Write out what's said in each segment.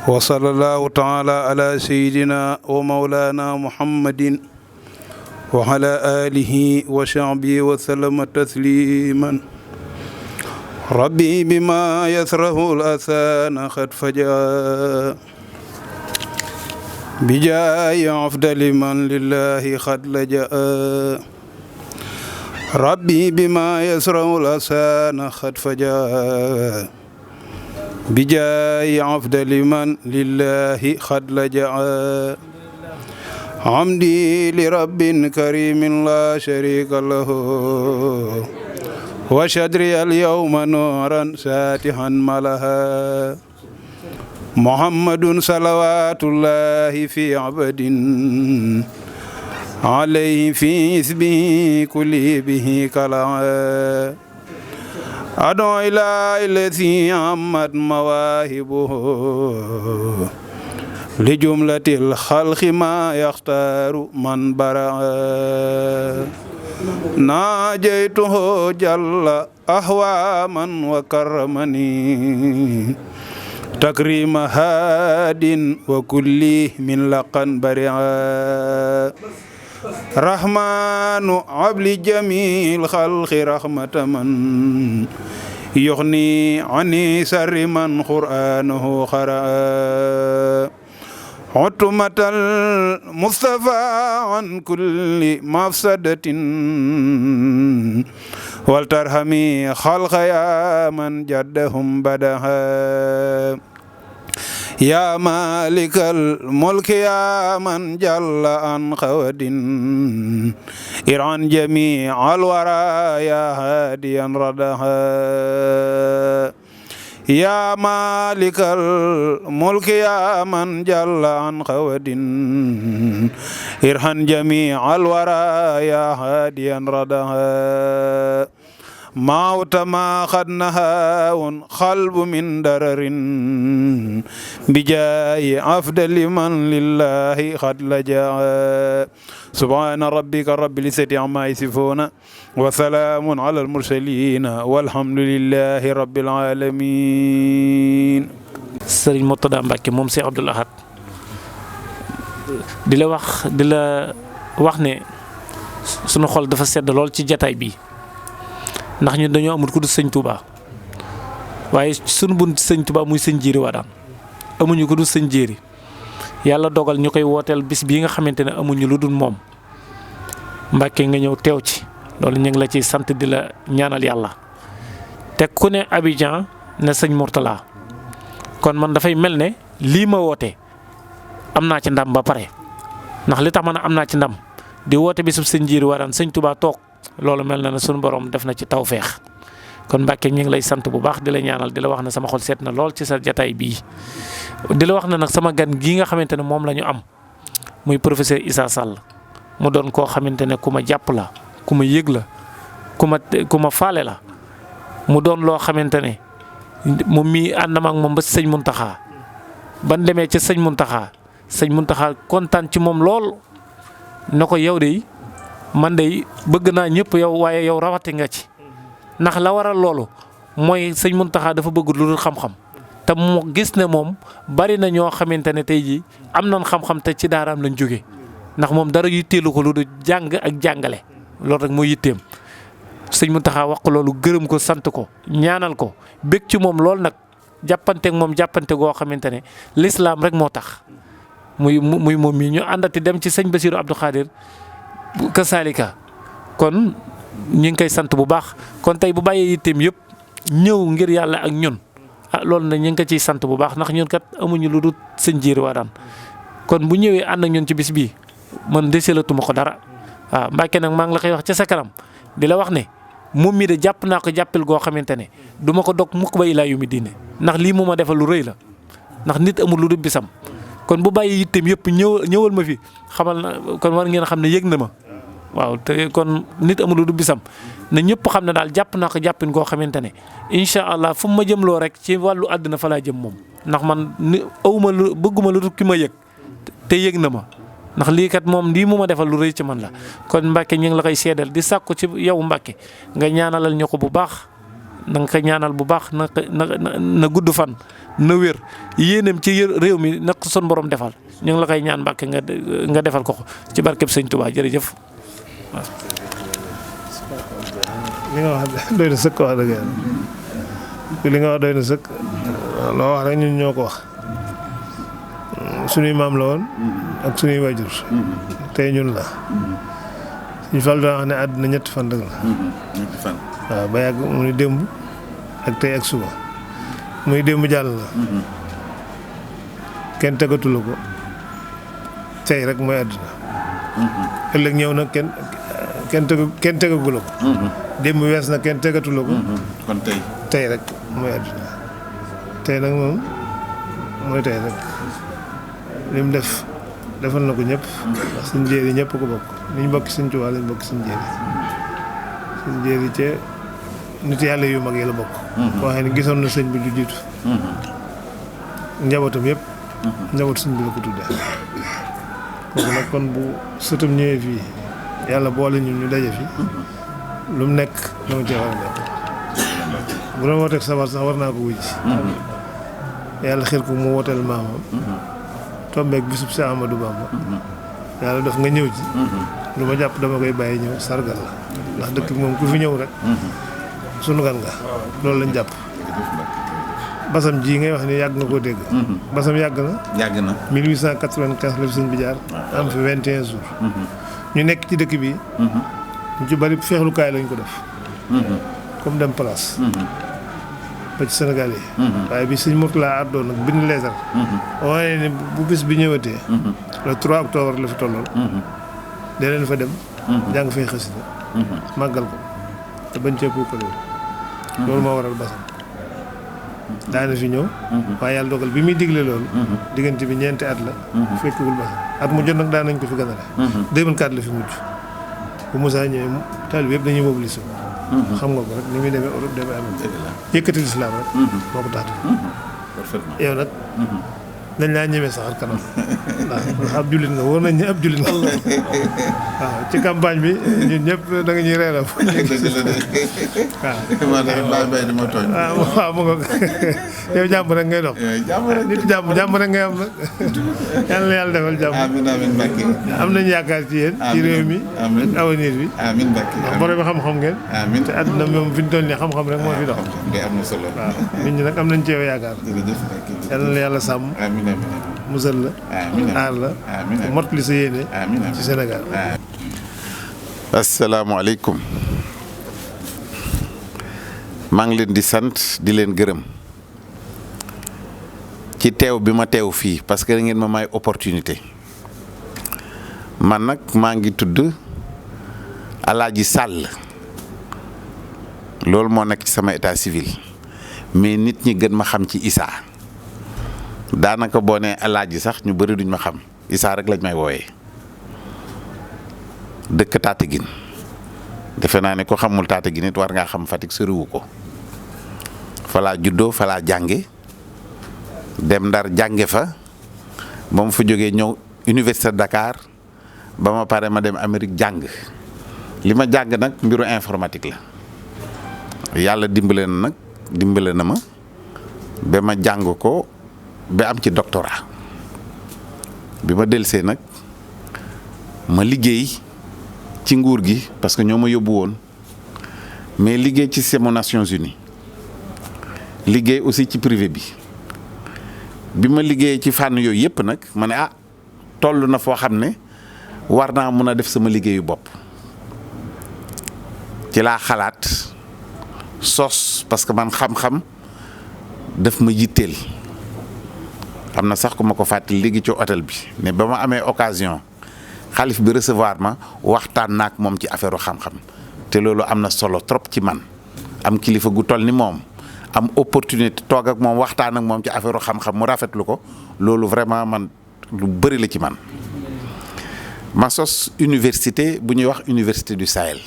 وصلى الله تعالى على سيدنا ومولانا محمد وعلى آله وصحبه وسلم تسليما. ربي بما يسره الأذان قد فجاء بجاه أفضل من لله قد لجأ. ربي بما يسره الأذان قد فجاء بجاه أفضل من لله قد لجأ. حمدي لرب كريم لا شريك له وشدري اليوم نورا ساتحا ملها. محمد صلوات الله في عبد عليه في حزبه كل به كلا. أدعو إلى الذي عمت مواهبه لجملة الخلق ما يختار من برع. ناجيته جل أهواما وكرمني تكريم هاد وكل من لقن برعا. رحمن عبل جميع الخلق رحمة من يغني عني سر من قرآنه قرأ. عتمة المصطفى عن كل مفسدة والترحمي خلق يا من جدهم بدها. يا مالك الملك يا من جل عن خود إرعن جميع الورى يا هاديا ردها. يا مالك الملك يا من جل عن خود إرحن جميع الورى يا هاديا ردها. موت ما قد نهى قلب من درر بجاه أفضل من لله قد لجأ. سبحان ربك رب العزة عما يصفون وسلام على المرسلين والحمد لله رب العالمين. Sëriñ Murtada Mbacke moom Cheikh Abdoul Ahad di la wax ne sunu xol dafa sedd lool ci jataay bi ndax ñun dañoo amul ku dul sëñ Touba waaye sunu bunt sëñ Touba muy sëñ Jéeri Wadaan amuñu ku dul sëñ Jéeri. yàlla dogal ñu koy wooteel bis bii nga xamante ne amuñu lu dul moom Mbacke nga ñëw teew ci loolu ñu ngi la ciy sant di la ñaanal yàlla te ku ne Abidjan ne sëñ Mourtala kon man dafay mel ne lii ma woote am naa ci ndam ba pare ndax li tax man am naa ci ndam di woote bisub sëñ Jéeri Wadaan sëñ Touba toog loolu mel na ne sunu borom def na ci tawféex kon Mbacke ñu ngi lay sant bu baax di la ñaanal di la wax ne sama xol seet na lool ci sa jataay bii. di la wax ne nag sama gan gii nga xamante ne moom la ñu am muy professeur Issa Sall mu doon koo xamante ne ku ma jàpp la ku ma yëg la ku ma faale la mu doon loo xamante ne moom mii ànd ma ak moom ba sëñ Muntaxa ban demee ca sëñ Muntaxa kontaan ci moom lool na ko yow de man de bëgg naa ñëpp yow waaye yow rawati nga ci ndax la waral loolu mooy sëñ Muntaxa dafa bëgg lu dul xam-xam te mu gis ne moom bari na ñoo xamante ne tey jii am nañ xam-xam te ci daaraam lañ jóge ndax moom dara yitteelu ko lu dul jàng ak jàngale loolu rek mooy yitteem. sëñ Muntaxa wax ko loolu gërëm ko sant ko ñaanal ko bég ci moom loolu nag jàppanteeg moom jàppante goo xamante ne lislaam rek moo tax muy moom mii ñu àndati dem ci sëñ Bassirou Abdou Khadir kasaalika kon ñu ngi koy sant bu baax kon tey bu bàyyee yitteem yëpp ñëw ngir yàlla ak ñun loolu nag ñu ngi ko ciy sant bu baax ndax ñun kat amuñu lu dul sëñ Jéeri Wadaan kon bu ñëwee ànd ak ñun ci bis bii man deselatuma ko dara waaw Mbacke nag maa ngi la koy wax ca sa kanam di la wax ne moom mii de jàpp naa ko jàppil goo xamante ne du ma ko dog mukk ba ilaa yu mi diine ndax lii mu ma defal lu rëy la ndax nit amul lu dul bisam kon bu bàyyee yitteem yëpp ñëwal ma fi xamal na kon war ngeen xam ne yëg na ma. waaw te kon nit amul lu du bisam na ñëpp xam ne daal jàpp naa ko jàppin koo xamante ne incha allah fu mu ma jëmloo rek ci wàllu àddina fa laa jëm moom ndax man awuma lu bëgguma lu ki ma yëg te yëg na ma ndax lii kat moom lii mu ma defal lu rëy ci man la kon Mbacke ñu ngi la koy seedal di sàkku ci yow Mbacke nga ñaanalal ñu ko bu baax na nga ko ñaanal bu baax na gudd fan na wér yéenem ci réew mi nag son borom defal ñu ngi la koy ñaan Mbàkke nga defal ko ci barkeb sëñ Touba jërëjëf waaw. li nga wax doy na sëkk wax dëgg yàlla li nga wax doy na sëkk loo wax rek ñun ñoo ko wax suñuy maam la woon ak suñuy wajur tey ñun la suñu fal doon wax ne àdduna ñetti fan rek la waaw ba yàgg mu ni démb ak tey ak suba muy démb jàll la kenn tegatu la ko tey rek mooy àdduna ëllëg ñëw nag kenn tegagu la ko démb wees na kenn tegatu la ko kon tey rek mooy àdduna tey nag moom mooy tey rek li mu defal na ko ñëpp ndax suñ jéeri ñëpp ko bokk niñ bokki suñ Tuubaa lañ bokki suñ jéeri ci nit yàlla yu mag yi la bokk koo xam ne gisoon na sëñ bi du jiitu njabootam yëpp njaboot sëñ bi la ko tuddee kooku nag kon bu sëtam ñëwee fii yàlla boole ñu daje fi lu mu nekk dama cee war a nekk bu doon wooteeg sabar sax war naa ko wujj yàlla xel ko mu wooteel maamam tombeeg bisub si Amadou Bamba yàlla def nga ñëw ci lu ma jàpp dama koy bàyyi ñëw sargal la ndax dëkk bi moom ku fi ñëw rek sunu gan nga loolu lañ jàpp basam ji ngay wax ni yàgg nga koo dégg basam yàgg na 1895 la fi sëñ bi jaar am fi 21 jours ñu nekk ci dëkk bi ñu ci bari feexlukaay lañ ko def comme dem place ba ci Sénégal yi waaye bi sëñ Mourtala àddoo nag bind leetar wane ne bu bis bi ñëwatee le 3 octobre la fi tolloon dee leen fa dem jàng fay xasida màggal ko te bañ cee puukare loolu moo waral basam daana fi ñëw waaye yàlla dogal bi muy digle loolu diggante bi ñeenti at la fekkagul basam at mu jot nag daan nañ ko fi ganale 2004 la fi mujj bu Moussa ñëwee taalibe yëpp dañuy mobiliser xam nga ko rek ni muy demee Europe demee Amérique yëkkati lislaam rek moo ko tax yow nag dañ laa ñemee saxar kanam ndax ab jullit nga wóor nañ ne ab jullit nga waaw ci campagne bi ñun ñëpp da nga ñuy reeral waaw waaw mu nga yow jàmm rek ngay dox nit jàmm rek ngay am nag yàlla na yàlla defal jàmm am nañ yaakaar ci yéen ci réew mi ak avenir bi ndax borom xam-xam ngeen te àdduna moom fi ñu toll nii xam-xam rek moo fi dox waaw nit ñi nag am nañ ci yow yaakaar yàlla na yàlla sàmm musal la aar la mot li sa yéene ci Sénégal. asalaamaaleykum maa ngi leen di sant di leen gërëm ci teew bi ma teew fii parce que da ngeen ma may opportunité man nag maa ngi tudd Alaaji Sall loolu moo nekk ci sama état civil mais nit ñi gën ma xam ci Issa daanaka boo nee Alaaji sax ñu bëri duñ ma xam Issa rek lañ may wooyee dëkk Tataguine defe naa ne ko xamul Tataguine it war ngaa xam Fatick soriwu ko fa laa juddoo fa laa jànge dem Ndar jànge fa ba mu fa jógee ñëw Université de Dakar ba ma pare ma dem Amérique jàng li ma jàng nag mbiru informatique la yàlla dimbale na ma ba ma jàng ko ba am ci doctorat bi ma delsee nag ma liggéey ci nguur gi parce que ñoo ma yóbbu woon mais liggéey ci système Nations Unies liggéey aussi ci privé bi ma liggéey ci fànn yooyu yëpp nag ma ne toll na foo xam ne war naa mun a def sama liggéeyu bopp ci laa xalaat sos parce que man xam-xam daf ma yitteel am na sax ku ma ko fàttali léegi ci hôtel bi ne ba ma amee occasion xalif bi recevoir ma waxtaan naak moom ci affaire xam-xam te loolu am na solo trop ci man am kilifa gu toll ni moom am opportunité toog ak moom waxtaan ak moom ci affaire xam-xam mu rafetlu ko loolu vraiment man lu bëri la ci man. ma sos université bu ñuy wax université du Sahel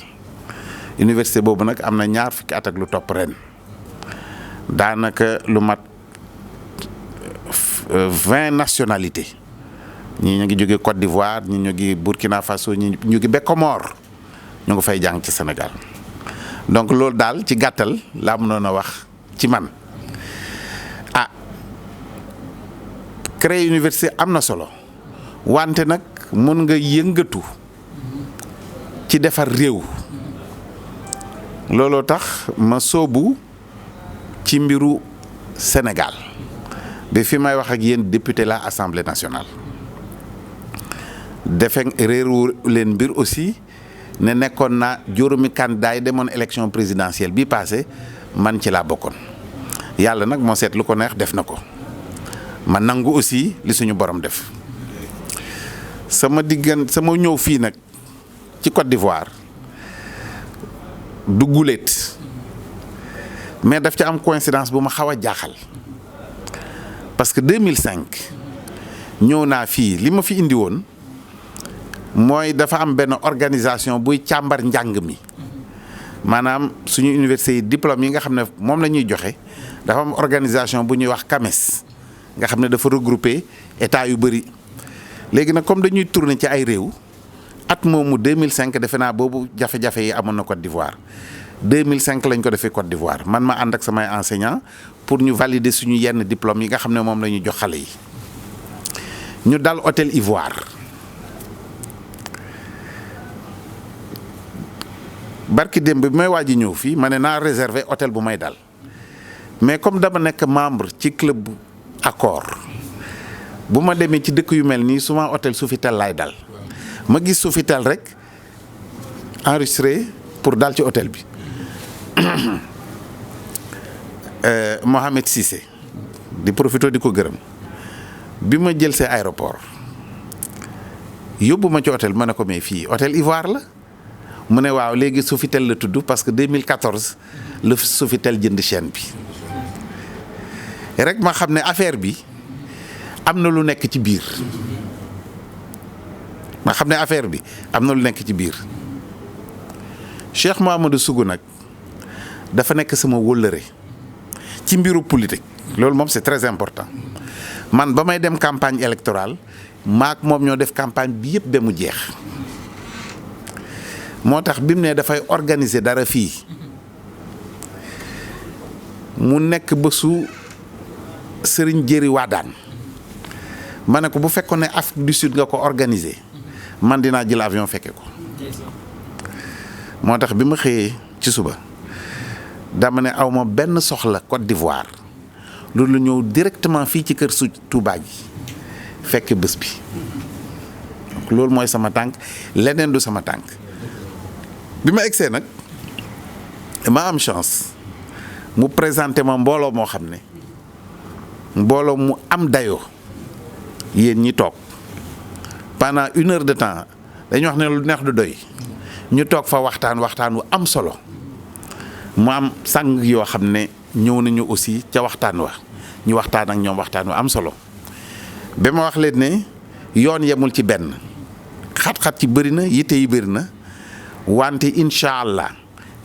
université boobu nag am na 20 at ak lu topp ren daanaka lu mat 20 nationalités. ñii ñu ngi jóge Côte d'Ivoire ñii ñu ngi Burkina Faso ñii ñu ngi ba Comores ñu ngi fay jàng ci Sénégal donc loolu daal ci gàttal laa mënoon a wax ci man. créer université am na solo wante nag mën nga yëngatu ci defar réew looloo tax ma soobu ci mbiru Sénégal ba fi may wax ak yéen député la Assemblée nationale defe réeru leen mbir aussi ne nekkoon naa juróomi candidat yi demoon élection présidentielle bi passé man ci laa bokkoon yàlla nag moo seet lu ko neex def na ko ma nangu aussi li suñu borom def sama ñëw fii nag ci Côte d'Ivoire du guléet mais daf ci am coïncidence bu ma xaw a jaaxal parce que 2005 ñëw naa fii li ma fi indi woon mooy dafa am benn organisation buy càmbar njàng mi maanaam suñu université yi diplôme yi nga xam ne moom la ñuy joxe dafa am organisation bu ñuy wax CAMES nga xam ne dafa regrouper état yu bëri léegi nag comme dañuy tourner ci ay réew at moomu 2005 defe naa boobu jafe-jafe yi amoon na Côte d'Ivoire 2005 lañ ko defee Côte d'Ivoire man ma ànd ak samay enseignants pour ñu valider suñu yenn diplôme yi nga xam ne moom la ñuy jox xale yi ñu dal hôtel Ivoire barki démb bi may waaj a ñëw fii ma ne naa réserver hôtel bu may dal mais comme dama nekk membre ci club Accor bu ma demee ci dëkk yu mel nii souvent hôtel Sofitel laay dal ma gis Sofitel rek enregistré pour dal ci hôtel bi Mohamed Cissé di profité di ko gërëm bi ma jël see aéroport yóbbu ma ci hôtel ma ne ko mais fii hôtel Ivoire la mu ne waaw léegi Sofitel la tudd parce que 2014 la Sofitel jënd chaîne bi rek ma xam ne affaire bi am na lu nekk ci biir ma xam ne affaire bi am na lu nekk ci biir Cheikh Mouhamadou Sougou nag dafa nekk sama wóllëre ci mbiru politique loolu moom c'est très important man ba may dem campagne électorale maak moom ñoo def campagne bi yëpp ba mu jeex moo tax bi mu ne dafay organiser dara fii mu nekk bésu Serigne Jéeri Waadaan ma ne ko bu fekkoon ne Afrique du Sud nga ko organiser man dinaa jël avion fekke ko moo tax bi ma xëyee ci suba dama ne aw ma benn soxla Côte d'Ivoire loolu la ñëw directement fii ci kër su Touba gi fekk bés bi donc loolu mooy sama tànk leneen du sama tànk bi ma egsee nag ma am chance mu présenté ma mbooloo moo xam ne mbooloo mu am dayoo yéen ñi toog pendant 1 heure de temps dañu wax ne lu neex du doy ñu toog fa waxtaan wu am solo mu am sang yoo xam ne ñëw nañu aussi ca waxtaan wa ñu waxtaan ak ñoom waxtaan wu am solo ba ma wax leen ne yoon yemul ci benn xat-xat ci bëri na yitte yi bëri na wante incha allah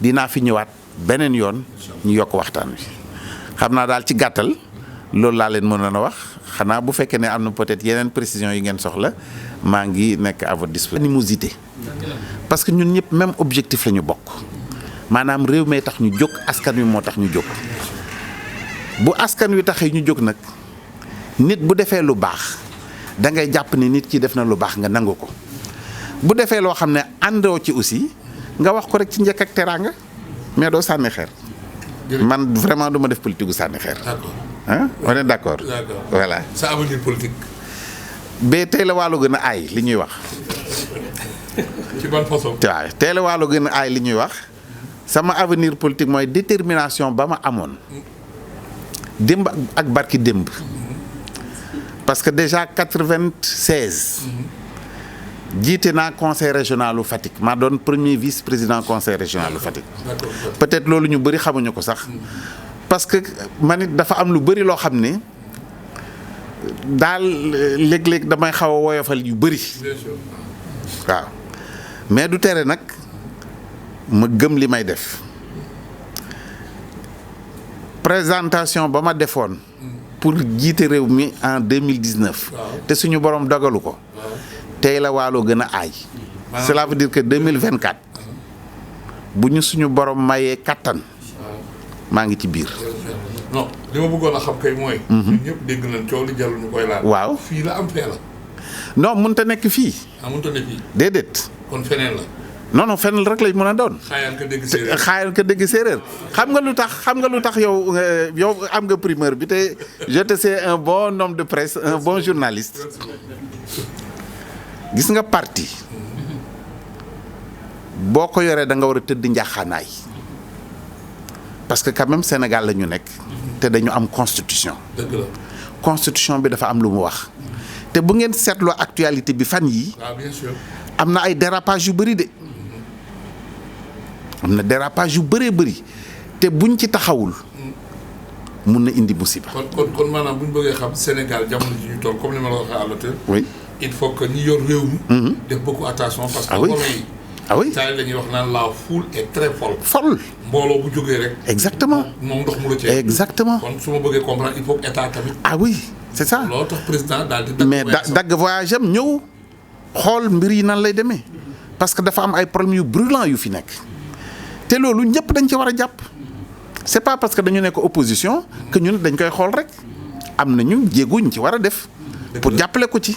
dinaa fi ñëwaat beneen yoon ñu yokk waxtaan wi xam naa daal ci gàttal loolu laa leen mënoon a wax xanaa bu fekkee ne am na peut-être yeneen précision yi ngeen soxla maa ngi nekk à votre disposition. animosité parce que ñun ñëpp même objectif la ñu bokk maanaam réew mee tax ñu jóg askan wi moo tax ñu jóg bu askan wi taxee ñu jóg nag nit bu defee lu baax da ngay jàpp ni nit ki def na lu baax nga nangu ko bu defee loo xam ne àndoo ci aussi nga wax ko rek ci njëkk ak teraanga mais doo sànni xeer. man vraiment du ma def politique gu sànni xeer. d'accord ah on est d'accord. voilà sa avenir politique. ba tey la wàllu gën a aay li ñuy wax. ci ban façon. waaw tey la wàllu gën a aay li ñuy wax sama avenir politique mooy détermination ba ma amoon démb ak barki démb parce que déjà 96. jiite naa conseil régional u Fatick maa doon premier vice président conseil régional u Fatick. peut-être loolu ñu bëri xamuñu ko sax parce que man it dafa am lu bëri loo xam ne daal léeg-léeg damay xaw a woyofal yu bëri. waaw mais du tere nag ma gëm li may def présentation ba ma defoon pour jiite réew mi en 2019. te suñu borom dogalu ko. tey la Waalo gën a aay. cela veut dire que 2024 bu ñu suñu borom mayee kattan maa ngi ci biir. non li ma bëggoon a xam kay mooy. ñun ñëpp dégg nañ coow li jarul ñu koy laal. waaw fii la am fee la. non mënut a nekk fii. mënut a nekk fii. déedéet. kon feneen la. non fenn rek lay mën a doon. xaayaan ka dégg séeréer. xaayal ka dégg séeréer xam nga lu tax yow am nga primeur bi te je te sais un bon homme de presse un bon journaliste gis nga parti boo ko yoree da nga war a tëdd njaaxaanaay parce que quand même Sénégal la ñu nekk te dañu am constitution. dëgg la. constitution bi dafa am lu mu wax te bu ngeen seetloo actualité bi fan yii. waaw bien sûr. am na ay dérapage yu bëri de. am na dérapage yu bëree bëri te buñ ci taxawul mun na indi musiba. kon maanaam bu ñu bëggee xam Sénégal jamono ji ñu toll comme ni ma la waxee à l'automne. oui il faut que ñi yor réew mi. def beaucoup attention parce que. ah oui yi. ah oui saa yi la ñuy wax naan la foule est très folle. folle. mbooloo bu jógee rek. exactement moom ndox mu la cee. exactement. kon su ma bëggee comprendre il faut que état tamit. ah oui c'est ça. loolu tax président daal di. mais dagg voyage am ñëw xool mbir yi nan lay demee parce que dafa am ay problèmes yu brûlants yu fi nekk te loolu ñëpp dañ ci war a jàpp. c'est pas parce que dañu nekk opposition que ñun dañ koy xool rek am nañu jéego ñu ci war a def pour jàppale ko ci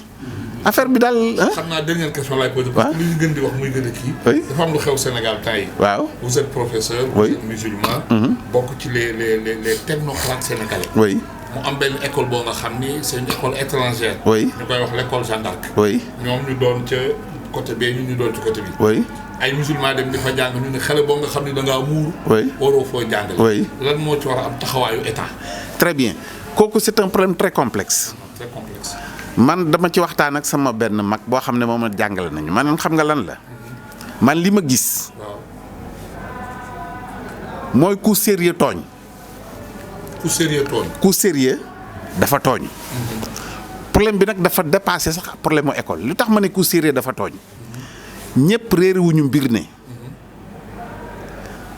affaire bi daal. xam naa dernière question laay posé. parce que li ñu gën di wax muy gën a kii. oui dafa am lu xew Sénégal temps yi. waaw vous êtes professeur. oui vous êtes musulman. bokk ci les technocrates sénégalais. oui mu am benn école boo nga xam ni c'est une école étrangère. oui ñu koy wax l'école Jeanne d'Arc. oui ñoom ñu doon ca côté bee ñu doon ci côté bi. oui ay musulman dem di fa jàng ñu ne xale boo nga xam ni da ngaa muuru. oui waroo foo jàngale. oui lan moo ci war a am taxawaayu état. très bien kooku c'est un problème très complexe. très complexe. man dama ci waxtaan ak sama benn mag boo xam ne moom a jàngale nañu man xam nga lan la man li ma gis waaw mooy ku sérieux tooñ. ku sérieux tooñ. ku sérieux dafa tooñ. problème bi nag dafa dépassé sax problème mu école lu tax ma ne ku sérieux dafa tooñ ñëpp réerewuñu mbir ne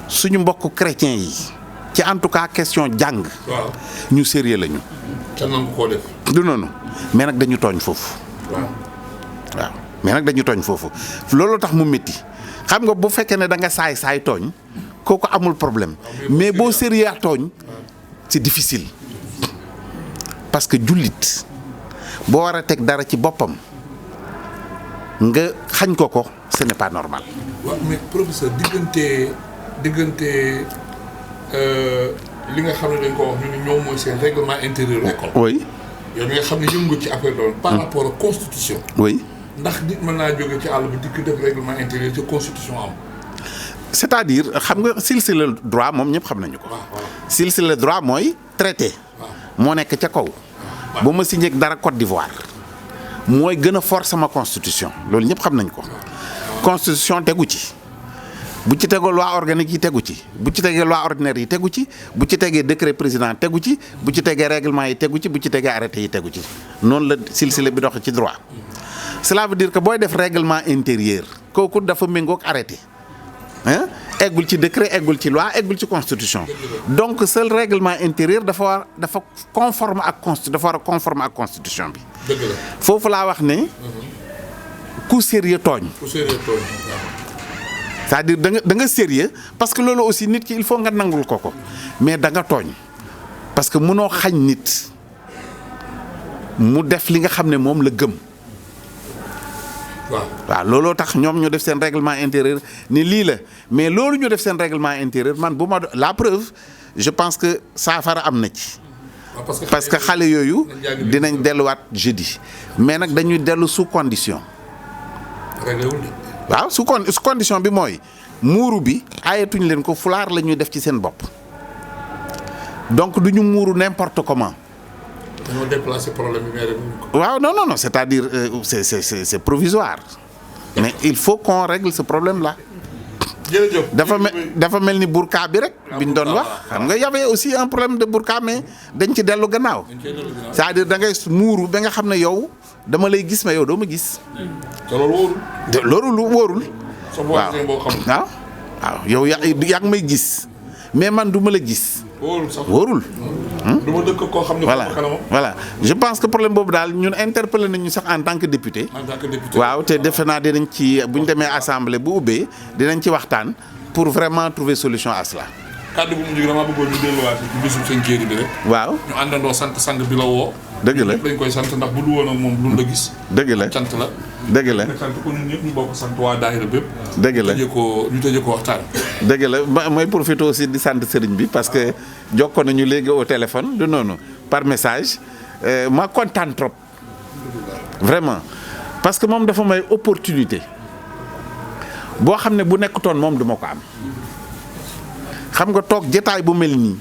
suñu mbokk chrétien yi ci en tout cas question jàng. waaw ñu sérieux lañu. te nangu koo def. du noonu mais nag dañu tooñ foofu. waaw mais nag dañu tooñ foofu loolu tax mu métti xam nga bu fekkee ne da nga saay tooñ kooku amul problème mais boo sérieux tooñ c'est difficile parce que jullit boo war a teg dara ci boppam nga xañ ko ce n'est pas normal. waaw mais professeur diggante li nga xam ne dañ ko wax ñu ne ñoom mooy seen règlement intérieur école. oui. yow mi nga xam ne yëngu ci affaire doon par rapport ak constitution. oui. ndax nit mën naa jóge ci àll bi dikk def règlement intérieur ci constitution am. c'est-à-dire xam nga silsila droit moom ñëpp xam nañu ko. silsila droit mooy traité. moo nekk ca kaw. ba ma signé dara Côte d'Ivoire mooy gën a force sama constitution loolu ñëpp xam nañ ko. constitution tegu ci bu ci tegoo loi organique yi tegu ci bu ci tegee loi ordinaire yi tegu ci bu ci tegee décret président tegu ci bu ci tegee règlement yi tegu ci bu ci tegee arrêté yi tegu ci noonu la silsila bi dox ci droit. cela veut dire que booy def règlement intérieur kooku dafa méngoog arrêté eggul ci décret eggul ci loi eggul ci constitution donc seul règlement intérieur dafa conforme ak constitution bi. dëgg la foofu laa wax ne. ku sérieux tooñ. c'est-à-dire da nga sérieux parce que loolu aussi nit ki il faut nga nangul ko mais da nga tooñ parce que mënoo xañ nit mu def li nga xam ne moom la gëm. waaw looloo tax ñoom ñu def seen règlement intérieur ni lii la mais loolu ñu def seen règlement intérieur man bu ma la preuve je pense que saafara am na ci. parce que xale yooyu dinañ delluwaat jeudi mais nag dañuy dellu sous condition. waaw sous condition bi mooy muuru bi ayatuñ leen ko fulaar la ñuy def ci seen bopp donc du ñu muuru n'importe comment. dañoo déplacer problème bi mais waaw non c'est-à-dire c'est provisoire mais il faut qu'on règle ce problème là. jërëjëf dafa mel ni burka bi rek. biñ doon wax xam nga y avait aussi un problème de burka mais dañ ci dellu gannaaw. c'est-à-dire da ngay muuru ba nga xam ne yow dama lay gis mais yow doo ma gis. te loolu wóorul. loolu wóorul. waaw waaw yow yaa ngi may gis mais man du ma la gis. wóorul sax wóorul. du ma dëkk koo xam ne. voilà je pense que problème boobu daal ñun interpellé nañu sax en tant que député. en tant que député waaw te defe naa dinañ ci bu ñu demee assemblée bu ubbee dinañ ci waxtaan pour vraiment trouver solution à cela. kàddu bu mujj dama bëggoon ñu delluwaat ci bisum sëñ Jéeri bi rek. waaw ñu àndandoo sant sang bi la woo. dëgg la ñëpp dañ koy sant ndax bu du woon ak moom duñ la gis. dëgg la sant la. dëgg la nga sant ko ñun ñëpp ñu bokk sant waa daayira bépp. dëgg la ñu tëjee ko waxtaan. dëgg la mooy profité aussi di sant sëriñ bi parce que jokkoo nañu léegi au téléphone du noonu par message ma kontaan trop vraiment parce que moom dafa may opportunité boo xam ne bu nekkutoon moom duma ko am xam nga toog jataay bu mel nii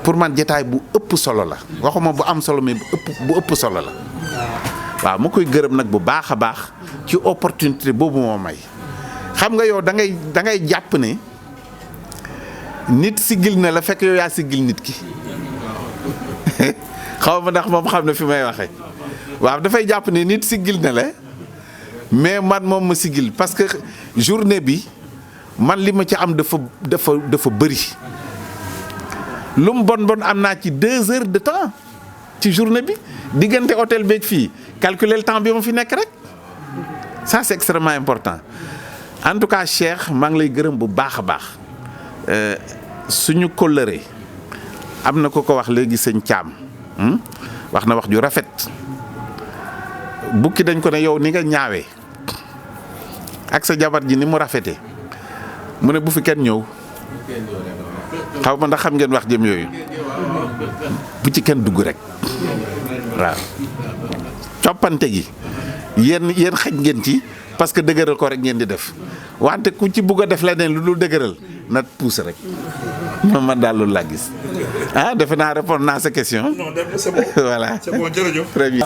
pour man jataay bu ëpp solo la waxuma bu am solo mais bu ëpp solo la waaw ma koy gërëm nag bu baax a baax ci opportunité boobu moo may xam nga yow da ngay jàpp ne nit siggil na la fekk yow yaa siggil nit ki xaw ma ndax moom xam na fi may waxee waaw dafay jàpp ne nit siggil na la mais man moom ma siggil parce que journée bi man li ma ci am dafa bëri lu mu bon am naa ci 2 heures de temps ci journée bi diggante hôtel beeg fii calculer le temps bi ma fi nekk rek ça c'est extrêmement important en tout cas Cheikh maa ngi lay gërëm bu baax a baax suñu kóllëre am na ko wax léegi sëñ Thiam wax na wax ju rafet bukki dañ ko ne yow ni nga ñaawee ak sa jabar ji ni mu rafetee mu ne bu fi kenn ñëw xaw ma ndax xam ngeen wax jëm yooyu bu ci kenn dugg rek waaw coppante gi yéen xaj ngeen ci parce que dëgëral ko rek ngeen di def wante ku ci bugg a def leneen lu dul dëgëral na pousse rek man daal loolu laa gis defe naa répondre naa sa question. non c'est bon. voilà c'est bon jërëjëf. très bien.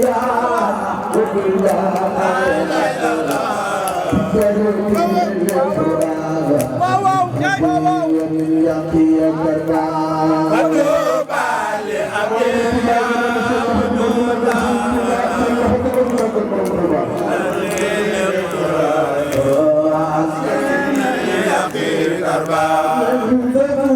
Yeah.